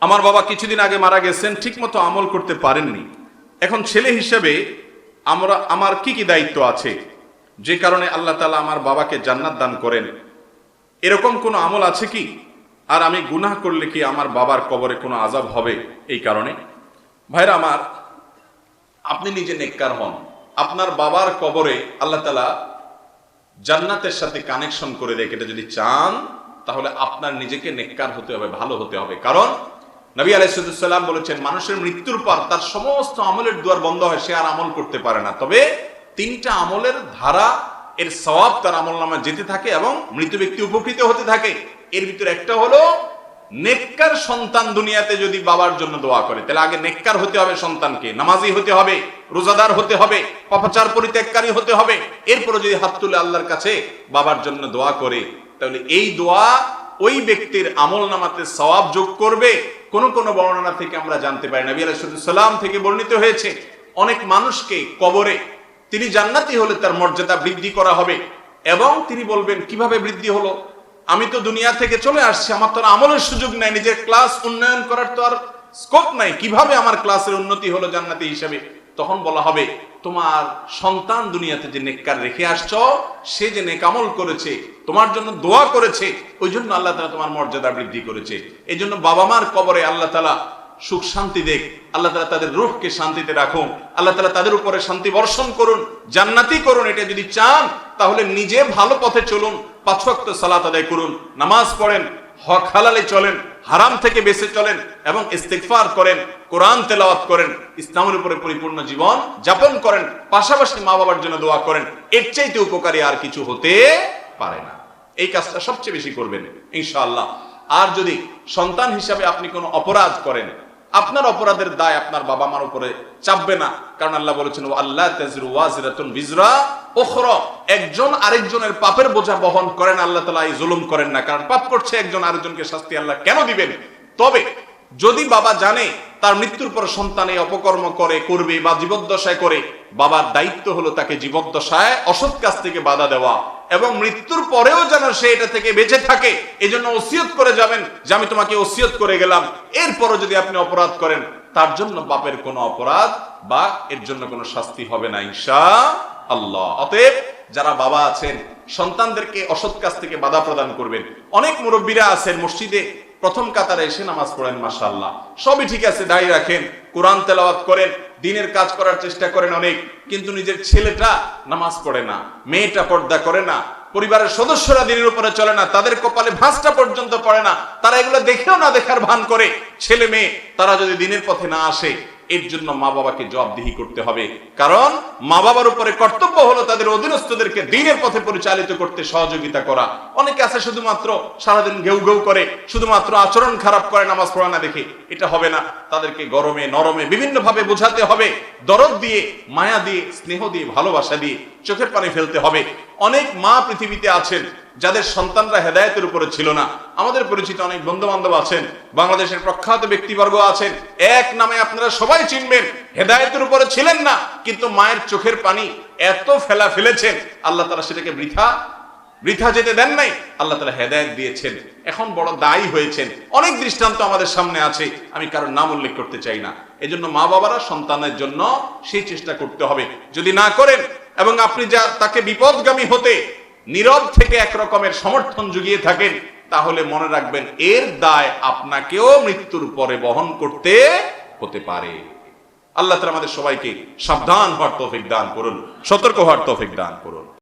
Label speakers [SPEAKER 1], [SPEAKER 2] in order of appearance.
[SPEAKER 1] আমার বাবা কিছুদিন আগে মারা গেছেন, ঠিকমতো আমল করতে পারেননি। এখন ছেলে হিসেবে আমার কি কি দায়িত্ব আছে, যে কারণে আল্লাহ তাআলা আমার বাবাকে জান্নাত দান করেন, এরকম কোনো আমল আছে কি? আর আমি গুনাহ করলে কি আমার বাবার কবরে কোনো আযাব হবে এই কারণে? ভাইরা আমার, আপনি নিজে নেককার হন, আপনার বাবার কবরে আল্লাহ তাআলা জান্নাতের সাথে কানেকশন করে দেয়। এটা যদি চান তাহলে আপনার নিজেকে নেককার হতে হবে, ভালো হতে হবে। কারণ নবী আলাইহিস সালাম বলেছেন, মানুষের মৃত্যুর পর তার সমস্ত আমলের দুয়ার বন্ধ হয়, সে আর আমল করতে পারে না। তবে তিনটা আমলের ধারা এর সওয়াব তার আমলনামায় যেতে থাকে এবং মৃত ব্যক্তি উপকৃত হতে থাকে। এর ভিতরে একটা হলো নেককার সন্তান দুনিয়াতে যদি বাবার জন্য দোয়া করে, তাহলে আগে নেককার হতে হবে, সন্তানকে নামাজি হতে হবে, রোজাদার হতে হবে, পাপাচার পরিত্যাগকারী হতে হবে। এরপরে যদি হাত তুলে আল্লাহর কাছে বাবার জন্য দোয়া করে, তাহলে এই দোয়া ওই ব্যক্তির আমলনামাতে সওয়াব যোগ করবে। কোন কোন বর্ণনা থেকে আমরা জানতে পারি, নবী আলাইহিস সালাম থেকে বর্ণিত হয়েছে, অনেক মানুষকে কবরে তিনি জান্নাতি হলে তার মর্যাদা বৃদ্ধি করা হবে এবং তিনি বলবেন, কিভাবে বৃদ্ধি হলো? আমি তো দুনিয়া থেকে চলে আসছি, আমার তো আমলের সুযোগ নাই, নিজের ক্লাস উন্নয়ন করার তো আর স্কোপ নাই, কিভাবে আমার ক্লাসের উন্নতি হলো জান্নাতি হিসেবে? তখন বলা হবে, তোমার সন্তান দুনিয়াতে যে নেককার রেখে আসছো, সে যে নেক আমল করেছে, তোমার জন্য দোয়া করেছে, ওই জন্য আল্লাহ তাআলা তোমার মর্যাদা বৃদ্ধি করেছে। এই জন্য বাবা মার কবরে আল্লাহ তাআলা সুখ শান্তি দেখ, আল্লাহ তাআলা তাদের রূহকে শান্তিতে রাখুন, আল্লাহ তাআলা তাদের উপরে শান্তি বর্ষণ করুন, জান্নাতি করুন। এটা যদি চান তাহলে নিজে ভালো পথে চলুন, 5 ওয়াক্ত সালাত আদায় করুন, নামাজ পড়েন, হক হালালে চলেন, হারাম থেকে বেঁচে চলেন এবং ইস্তিগফার করেন, কোরআন তেলাওয়াত করেন, ইসলামের উপরে পরিপূর্ণ জীবন যাপন করেন, পাশাপাশি মা বাবার জন্য দোয়া করেন। এর চাইতে উপকারী আর কিছু হতে পারে না। এই কাজটা সবচেয়ে বেশি করবেন ইনশাআল্লাহ। আর যদি সন্তান হিসাবে আপনি কোনো অপরাধ করেন, আপনার অপরাধের দায় আপনার বাবা মার উপরে চাপবে না, কারণ আল্লাহ বলেছেন, আল্লাহ তাযরু ওয়াজিরাতুন বিজরা উখরা, একজন আরেকজনের পাপের বোঝা বহন করেন। আল্লাহ তাআলা এই জুলুম করেন না, কারণ পাপ করছে একজন আরেকজনকে শাস্তি আল্লাহ কেন দিবেন? তবে যদি বাবা জানে তার মৃত্যুর পর সন্তান এই অপকর্ম করবে বা জীবদ্দশায় করে, বাবার দায়িত্ব হলো তাকে জীবদ্দশায় অসৎ কাজ থেকে বাধা দেওয়া এবং মৃত্যুর পরেও যেন সে এটা থেকে বেঁচে থাকে। এজন্য ওসিয়ত করে যাবেন যে আমি তোমাকে ওসিয়ত করে গেলাম। এরপরও যদি আপনি অপরাধ করেন, তার জন্য বাপের কোনো অপরাধ বা এর জন্য কোনো শাস্তি হবে না ইনশাআল্লাহ। অতএব যারা বাবা আছেন, সন্তানদেরকে অসৎ কাজ থেকে বাধা প্রদান করবেন। অনেক মুরব্বীরা আছেন, মসজিদে প্রথম কাতারে এসে নামাজ পড়েন, মাশাআল্লাহ, সবই ঠিক আছে, দাঁড়িয়ে রাখেন, কোরআন তেলাওয়াত করেন, দ্বীনের কাজ করার চেষ্টা করেন অনেক, কিন্তু নিজের ছেলেটা নামাজ পড়ে না, মেয়েটা পর্দা করে না, পরিবারের সদস্যরা দ্বীনের উপরে চলে না, তাদের কপালে ভাঁজটা পর্যন্ত পড়ে না, তারা এগুলো দেখেও না দেখার ভান করে। ছেলে মেয়ে তারা যদি দ্বীনের পথে না আসে, এর জন্য মা বাবাকে জবাবদিহি করতে হবে। কারণ মা বাবার উপরে কর্তব্য হলো তাদের অধীনস্থদেরকে দ্বীনের পথে পরিচালিত করতে সহযোগিতা করা। অনেকে আছে শুধুমাত্র সারাদিন ঘেউ ঘেউ করে, শুধুমাত্র আচরণ খারাপ করে নামাজ পড়া না দেখে, এটা হবে না। তাদেরকে গরমে নরমে বিভিন্ন ভাবে বোঝাতে হবে, দরদ দিয়ে, মায়া দিয়ে, স্নেহ দিয়ে, ভালোবাসা দিয়ে, চোখের পানি ফেলতে হবে। অনেক মা পৃথিবীতে আছেন যাদের সন্তানরা হেদায়েতের উপরে ছিল না। আমাদের পরিচিত অনেক বন্ধু বান্ধব আছেন, বাংলাদেশের প্রখ্যাত ব্যক্তিবর্গ আছেন, এক নামে আপনারা সবাই চিনবেন, হেদায়েতের উপরে ছিলেন না, কিন্তু মায়ের চোখের পানি এত ফেলেছেন, আল্লাহ তাআলা সেটাকে বৃথা যেতে দেন নাই। আল্লাহ তাআলা হেদায়েত দিয়েছেন, এখন বড় দায়ী হয়েছেন। অনেক দৃষ্টান্ত আমাদের সামনে আছে, আমি কারোর নাম উল্লেখ করতে চাই না। এজন্য মা বাবারা সন্তানের জন্য সেই চেষ্টা করতে হবে। যদি না করেন এবং আপনি তাকে বিপদগামী হতে নীরব থেকে এক রকমের সমর্থন জুগিয়ে থাকেন, তাহলে মনে রাখবেন এর দায় আপনাকেও মৃত্যুর পরে বহন করতে হতে পারে। আল্লাহ তাআলা আমাদের সবাইকে সাবধান হওয়ার তৌফিক দান করুন, সতর্ক হওয়ার তৌফিক দান করুন।